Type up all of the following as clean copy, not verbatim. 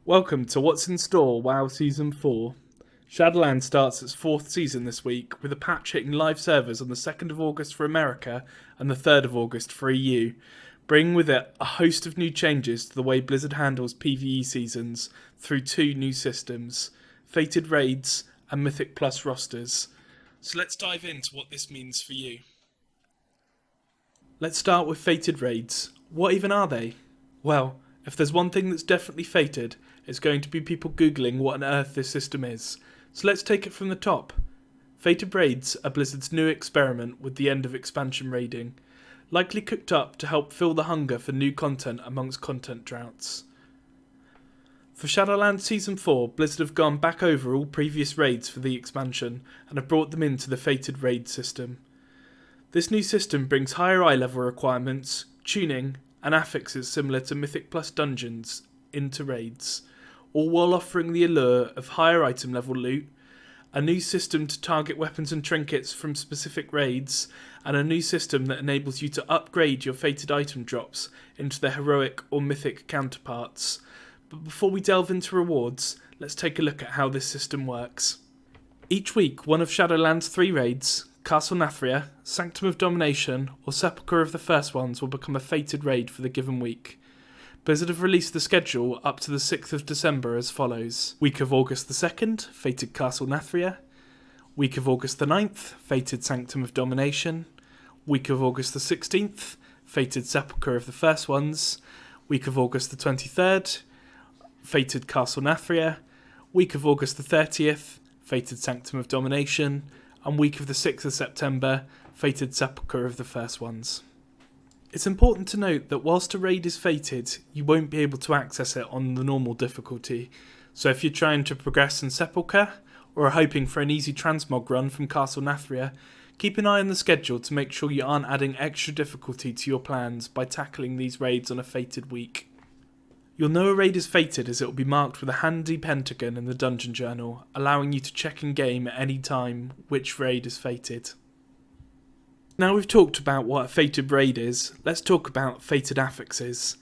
Welcome to What's in Store WoW Season 4. Shadowlands starts its 4th season this week, with a patch hitting live servers on the 2nd of August for America and the 3rd of August for EU, bringing with it a host of new changes to the way Blizzard handles PvE seasons through 2 new systems, Fated Raids and Mythic Plus rosters. So let's dive into what this means for you. Let's start with Fated Raids. What even are they? Well, if there's one thing that's definitely fated, it's going to be people googling what on earth this system is. So let's take it from the top. Fated Raids are Blizzard's new experiment with the end of expansion raiding, likely cooked up to help fill the hunger for new content amongst content droughts. For Shadowlands Season 4, Blizzard have gone back over all previous raids for the expansion and have brought them into the Fated Raid system. This new system brings higher eye level requirements, tuning, and affixes similar to Mythic Plus dungeons into raids, all while offering the allure of higher item level loot, a new system to target weapons and trinkets from specific raids, and a new system that enables you to upgrade your fated item drops into their heroic or mythic counterparts. But before we delve into rewards, let's take a look at how this system works. Each week, one of Shadowlands' 3 raids, Castle Nathria, Sanctum of Domination, or Sepulchre of the First Ones will become a fated raid for the given week. Blizzard have released the schedule up to the 6th of December as follows. Week of August the 2nd, Fated Castle Nathria. Week of August the 9th, Fated Sanctum of Domination. Week of August the 16th, Fated Sepulchre of the First Ones. Week of August the 23rd, Fated Castle Nathria. Week of August the 30th, Fated Sanctum of Domination. And week of the 6th of September, Fated Sepulchre of the First Ones. It's important to note that whilst a raid is fated, you won't be able to access it on the normal difficulty, so if you're trying to progress in Sepulchre, or are hoping for an easy transmog run from Castle Nathria, keep an eye on the schedule to make sure you aren't adding extra difficulty to your plans by tackling these raids on a fated week. You'll know a raid is fated as it will be marked with a handy pentagon in the dungeon journal, allowing you to check in game at any time which raid is fated. Now we've talked about what a fated raid is, let's talk about fated affixes.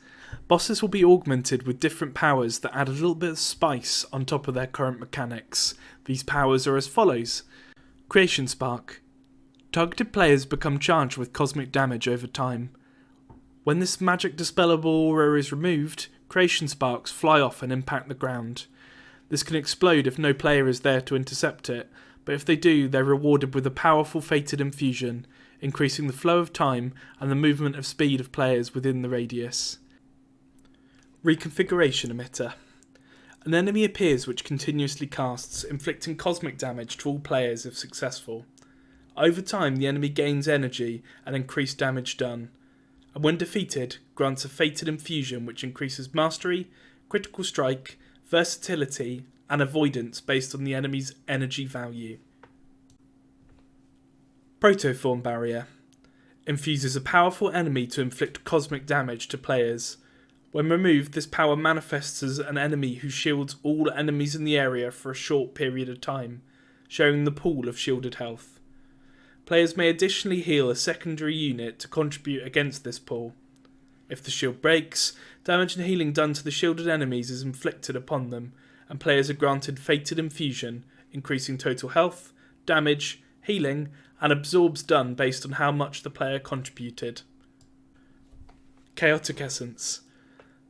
Bosses will be augmented with different powers that add a little bit of spice on top of their current mechanics. These powers are as follows. Creation Spark. Targeted players become charged with cosmic damage over time. When this magic dispellable aura is removed, creation sparks fly off and impact the ground. This can explode if no player is there to intercept it, but if they do, they're rewarded with a powerful fated infusion, increasing the flow of time and the movement of speed of players within the radius. Reconfiguration Emitter. An enemy appears which continuously casts, inflicting cosmic damage to all players if successful. Over time, the enemy gains energy and increased damage done, and when defeated, grants a fated infusion which increases mastery, critical strike, versatility, and avoidance based on the enemy's energy value. Protoform Barrier. Infuses a powerful enemy to inflict cosmic damage to players. When removed, this power manifests as an enemy who shields all enemies in the area for a short period of time, sharing the pool of shielded health. Players may additionally heal a secondary unit to contribute against this pool. If the shield breaks, damage and healing done to the shielded enemies is inflicted upon them, and players are granted Fated Infusion, increasing total health, damage, healing, and absorbs done based on how much the player contributed. Chaotic Essence.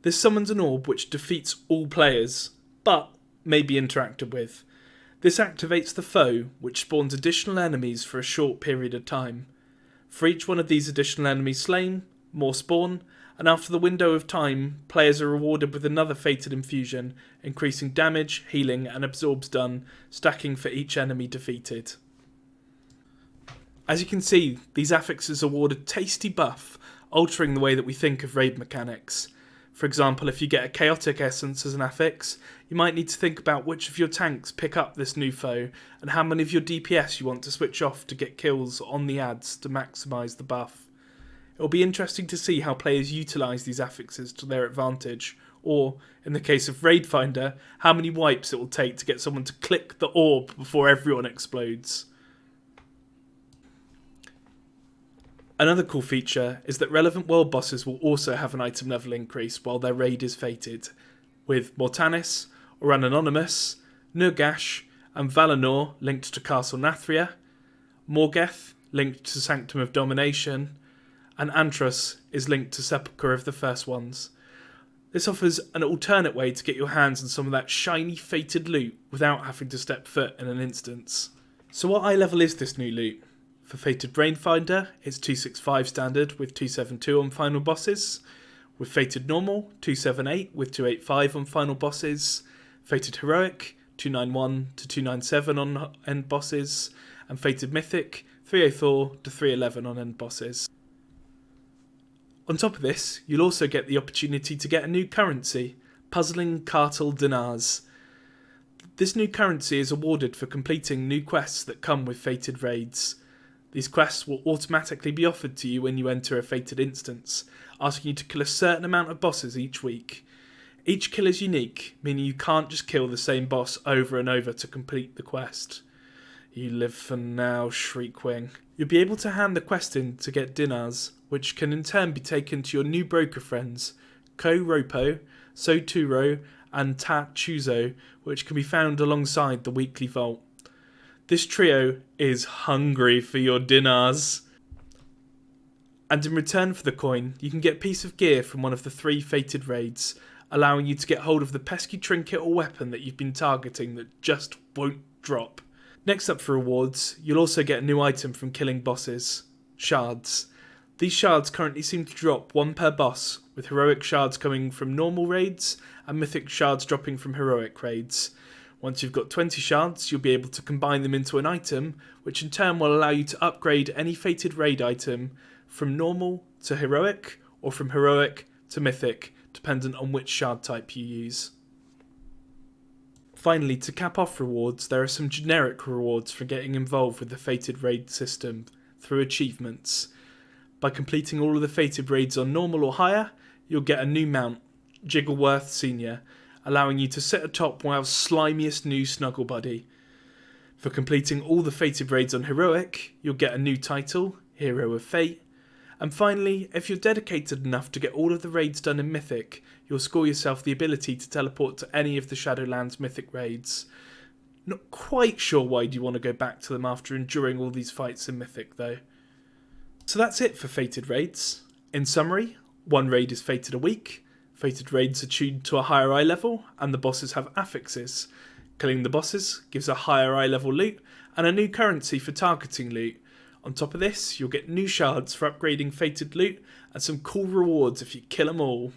This summons an orb which defeats all players, but may be interacted with. This activates the foe, which spawns additional enemies for a short period of time. For each one of these additional enemies slain, more spawn, and after the window of time, players are rewarded with another Fated Infusion, increasing damage, healing, and absorbs done, stacking for each enemy defeated. As you can see, these affixes award a tasty buff, altering the way that we think of raid mechanics. For example, if you get a Chaotic Essence as an affix, you might need to think about which of your tanks pick up this new foe and how many of your DPS you want to switch off to get kills on the adds to maximise the buff. It will be interesting to see how players utilise these affixes to their advantage, or, in the case of Raid Finder, how many wipes it will take to get someone to click the orb before everyone explodes. Another cool feature is that relevant world bosses will also have an item level increase while their raid is fated. with Mortanis, or an Anonymous, Nurgash, and Valinor linked to Castle Nathria, Morgeth linked to Sanctum of Domination, and Antros is linked to Sepulchre of the First Ones. This offers an alternate way to get your hands on some of that shiny fated loot without having to step foot in an instance. So what eye level is this new loot? For Fated Brainfinder, it's 265 standard with 272 on final bosses. With Fated Normal, 278 with 285 on final bosses. Fated Heroic, 291 to 297 on end bosses. And Fated Mythic, 304 to 311 on end bosses. On top of this, you'll also get the opportunity to get a new currency, Puzzling Cartel Dinars. This new currency is awarded for completing new quests that come with Fated raids. These quests will automatically be offered to you when you enter a Fated instance, asking you to kill a certain amount of bosses each week. Each kill is unique, meaning you can't just kill the same boss over and over to complete the quest. You live for now, Shriekwing. You'll be able to hand the quest in to get dinars, which can in turn be taken to your new broker friends, Ko Ropo, Soturo, and Ta Chuzo, which can be found alongside the weekly vault. This trio is hungry for your dinars. And in return for the coin, you can get a piece of gear from one of the 3 Fated raids, allowing you to get hold of the pesky trinket or weapon that you've been targeting that just won't drop. Next up for rewards, you'll also get a new item from killing bosses, shards. These shards currently seem to drop 1 per boss, with heroic shards coming from normal raids and mythic shards dropping from heroic raids. Once you've got 20 shards, you'll be able to combine them into an item, which in turn will allow you to upgrade any Fated raid item from normal to heroic, or from heroic to mythic, dependent on which shard type you use. Finally, to cap off rewards, there are some generic rewards for getting involved with the Fated raid system through achievements. By completing all of the Fated raids on normal or higher, you'll get a new mount, Jiggleworth Senior, allowing you to sit atop WoW's slimiest new snuggle buddy. For completing all the Fated raids on heroic, you'll get a new title, Hero of Fate. And finally, if you're dedicated enough to get all of the raids done in Mythic, you'll score yourself the ability to teleport to any of the Shadowlands Mythic raids. Not quite sure why you want to go back to them after enduring all these fights in Mythic though. So that's it for Fated raids. In summary, 1 raid is Fated a week, Fated raids are tuned to a higher eye level, and the bosses have affixes. Killing the bosses gives a higher eye level loot, and a new currency for targeting loot. On top of this, you'll get new shards for upgrading Fated loot, and some cool rewards if you kill them all.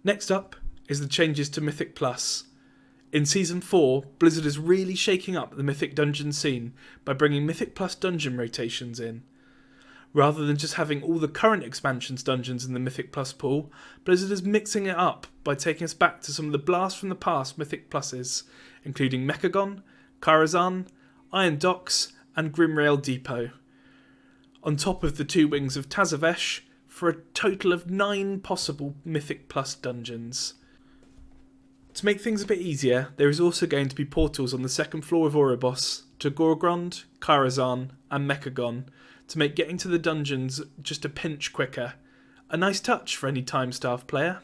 Next up is the changes to Mythic Plus. In Season 4, Blizzard is really shaking up the Mythic dungeon scene by bringing Mythic Plus dungeon rotations in. Rather than just having all the current expansions dungeons in the Mythic Plus pool, Blizzard is mixing it up by taking us back to some of the blast from the past Mythic Pluses, including Mechagon, Karazhan, Iron Docks, and Grimrail Depot, on top of the 2 wings of Tazavesh, for a total of 9 possible Mythic Plus dungeons. To make things a bit easier, there is also going to be portals on the 2nd floor of Oribos to Gorgrond, Karazhan, and Mechagon to make getting to the dungeons just a pinch quicker. A nice touch for any time-starved player.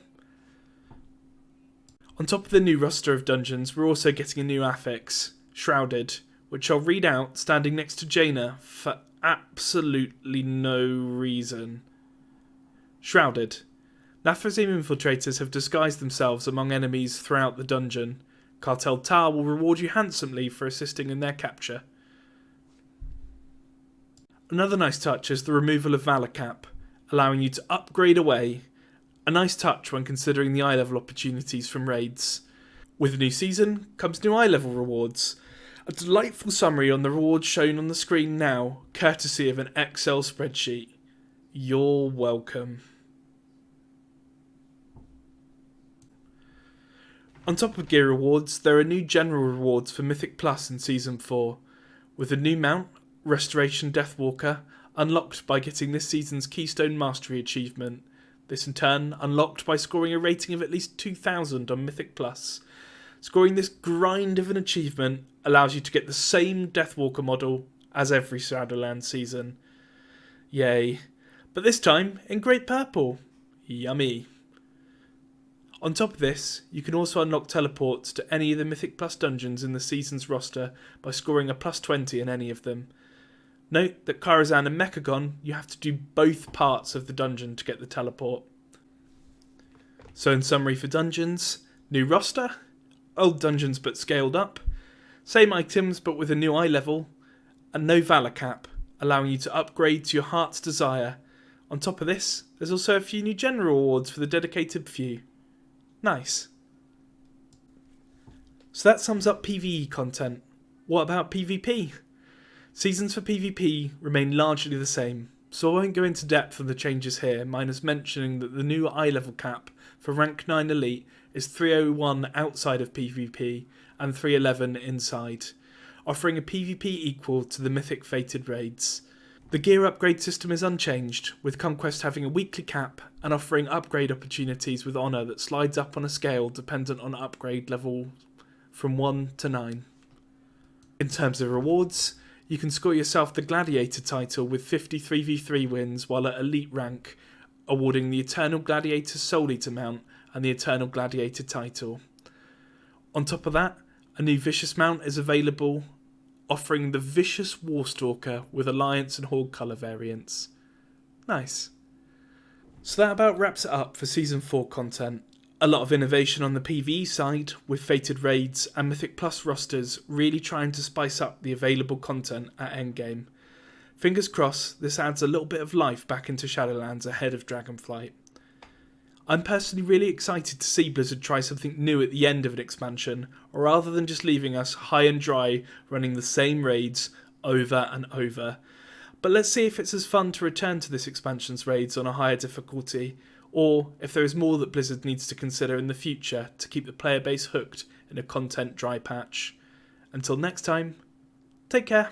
On top of the new roster of dungeons, we're also getting a new affix, Shrouded, which I'll read out standing next to Jaina for absolutely no reason. Shrouded. Nathrezim infiltrators have disguised themselves among enemies throughout the dungeon. Cartel Tar will reward you handsomely for assisting in their capture. Another nice touch is the removal of Valor Cap, allowing you to upgrade away. A nice touch when considering the eye level opportunities from raids. With the new season comes new eye level rewards. A delightful summary on the rewards shown on the screen now, courtesy of an Excel spreadsheet. You're welcome. On top of gear rewards, there are new general rewards for Mythic Plus in Season 4, with a new mount, Restoration Deathwalker, unlocked by getting this season's Keystone Mastery achievement. This in turn unlocked by scoring a rating of at least 2000 on Mythic Plus. Scoring this grind of an achievement allows you to get the same Deathwalker model as every Shadowlands season. Yay. But this time in Great Purple. Yummy. On top of this, you can also unlock teleports to any of the Mythic Plus dungeons in the season's roster by scoring a +20 in any of them. Note that Karazhan and Mechagon, you have to do both parts of the dungeon to get the teleport. So in summary for dungeons, new roster, old dungeons but scaled up, same items but with a new eye level, and no valor cap, allowing you to upgrade to your heart's desire. On top of this, there's also a few new general rewards for the dedicated few. Nice. So that sums up PvE content. What about PvP? Seasons for PvP remain largely the same, so I won't go into depth on the changes here, minus mentioning that the new eye level cap for rank 9 elite is 301 outside of PvP and 311 inside, offering a PvP equal to the Mythic Fated raids. The gear upgrade system is unchanged, with Conquest having a weekly cap and offering upgrade opportunities with Honour that slides up on a scale dependent on upgrade level from 1 to 9. In terms of rewards, you can score yourself the Gladiator title with 50 3v3 wins while at elite rank, awarding the Eternal Gladiator Soul Eater mount and the Eternal Gladiator title. On top of that, a new Vicious mount is available, offering the Vicious Warstalker with Alliance and Horde colour variants. Nice. So that about wraps it up for Season 4 content. A lot of innovation on the PvE side, with Fated raids and Mythic Plus rosters really trying to spice up the available content at endgame. Fingers crossed this adds a little bit of life back into Shadowlands ahead of Dragonflight. I'm personally really excited to see Blizzard try something new at the end of an expansion, rather than just leaving us high and dry running the same raids over and over. But let's see if it's as fun to return to this expansion's raids on a higher difficulty, or if there is more that Blizzard needs to consider in the future to keep the player base hooked in a content dry patch. Until next time, take care.